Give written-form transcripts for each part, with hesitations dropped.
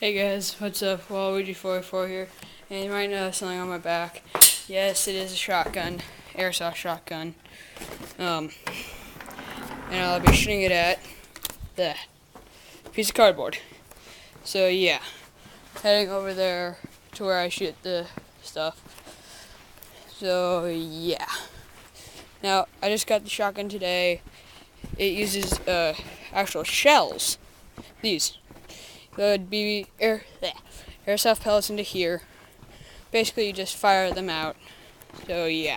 Hey guys, what's up? Waluigi444 here, and right now there's something on my back. Yes, it is a shotgun, airsoft shotgun. And I'll be shooting it at the piece of cardboard. So yeah, heading over there to where I shoot the stuff. So yeah. Now I just got the shotgun today. It uses actual shells. These. Would be airsoft pellets into here. Basically, you just fire them out. So yeah.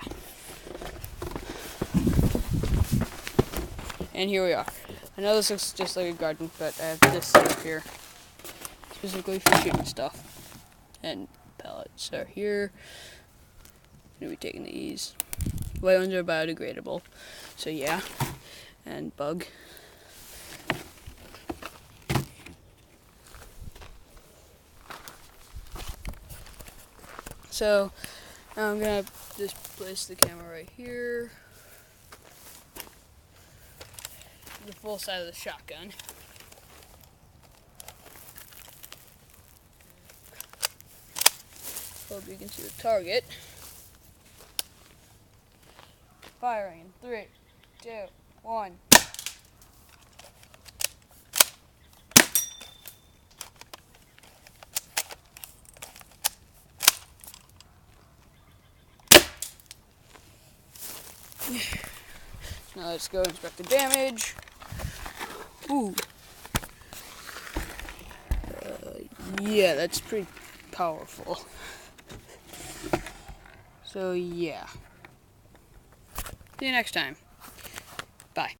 And here we are. I know this looks just like a garden, but I have this stuff here specifically for shooting stuff. And pellets are here. I'm gonna be taking these. White ones are biodegradable. So yeah. And bug. So now I'm gonna just place the camera right here. The full side of the shotgun. Hope you can see the target. Firing in 3, 2, 1. Now let's go inspect the damage. Ooh. Yeah, that's pretty powerful. So yeah. See you next time. Bye.